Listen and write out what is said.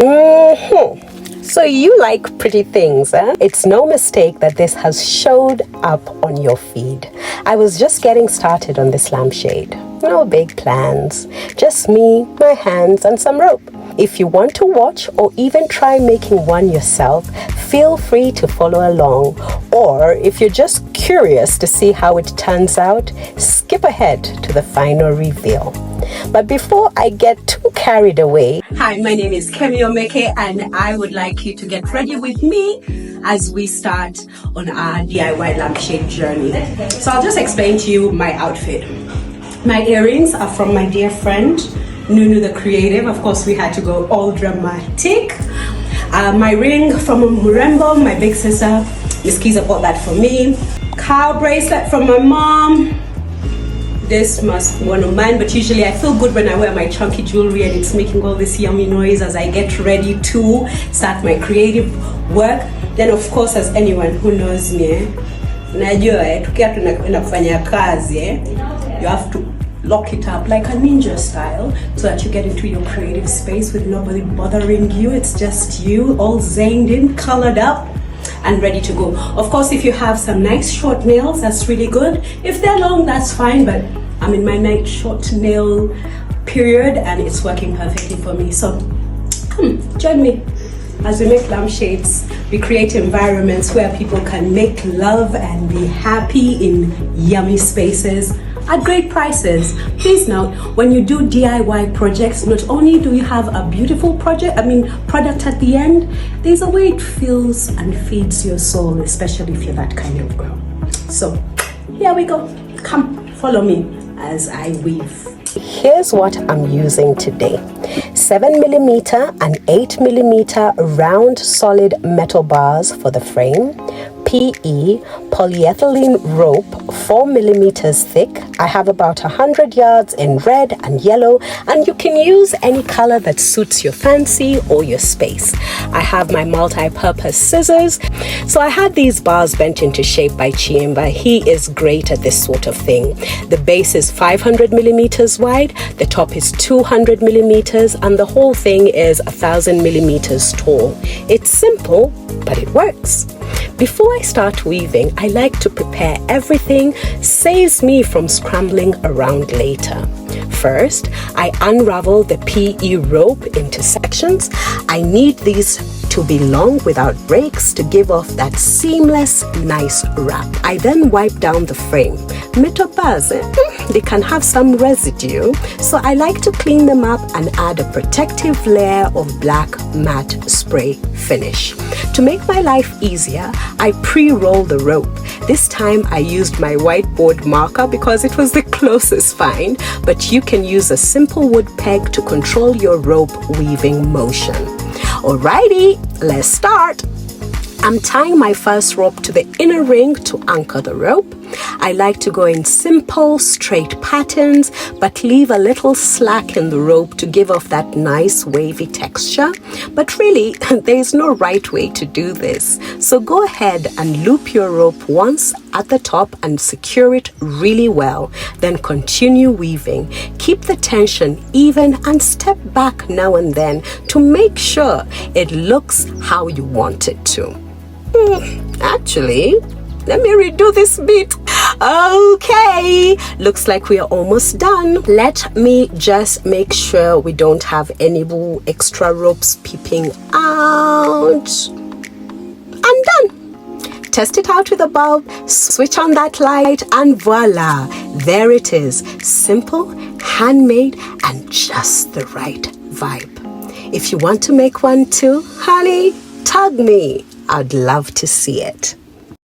So you like pretty things, eh? It's no mistake that this has showed up on your feed. I was just getting started on this lampshade. No big plans. Just me, my hands, and some rope. If you want to watch or even try making one yourself, feel free to follow along. Or if you're just curious to see how it turns out, skip ahead to the final reveal. But before I get too carried away, hi, my name is Kemi and I would like you to get ready with me as we start on our DIY lampshade journey. So I'll just explain to you my outfit. My earrings are from my dear friend Nunu the Creative. Of course, we had to go all dramatic. My ring from Murembo, my big sister, Miss Kiza bought that for me. Cow bracelet from my mom. This must be one of mine, but usually I feel good when I wear my chunky jewelry and it's making all this yummy noise as I get ready to start my creative work. Then of course, as anyone who knows me, najua tukia tunakwenda kufanya kazi, you have to lock it up like a ninja style so that you get into your creative space with nobody bothering you. It's just you, all zaned in, colored up, and ready to go. Of course, if you have some nice short nails, that's really good. If they're long, that's fine, but I'm in my nice short nail period and it's working perfectly for me. So come join me as we make lampshades. We create environments where people can make love and be happy in yummy spaces at great prices. Please note, when you do DIY projects, not only do you have a beautiful product at the end, there's a way it feels and feeds your soul, especially if you're that kind of girl. So here we go. Come, follow me as I weave. Here's what I'm using today. 7mm and 8mm round solid metal bars for the frame. PE polyethylene rope 4mm thick. I have about 100 yards in red and yellow, and you can use any color that suits your fancy or your space. I have my multi-purpose scissors. So I had these bars bent into shape by Chiemba. He is great at this sort of thing. The base is 500mm wide, the top is 200mm, and the whole thing is 1000mm tall. It's simple, but it works. Before I start weaving, I like to prepare everything, saves me from scrambling around later. First, I unravel the PE rope into sections. I need these to be long without breaks to give off that seamless, nice wrap. I then wipe down the frame. They can have some residue, so I like to clean them up and add a protective layer of black matte spray finish. To make my life easier, I pre-roll the rope. This time I used my whiteboard marker because it was the closest find, but you can use a simple wood peg to control your rope weaving motion. Alrighty, let's start. I'm tying my first rope to the inner ring to anchor the rope. I like to go in simple, straight patterns, but leave a little slack in the rope to give off that nice wavy texture. But really, there's no right way to do this. So go ahead and loop your rope once at the top and secure it really well. Then continue weaving. Keep the tension even and step back now and then to make sure it looks how you want it to. Actually, let me redo this bit. Okay, looks like we are almost done. Let me just make sure we don't have any extra ropes peeping out. And done. Test it out with a bulb, switch on that light, and voila, there it is. Simple, handmade, and just the right vibe. If you want to make one too, honey, tag me. I'd love to see it.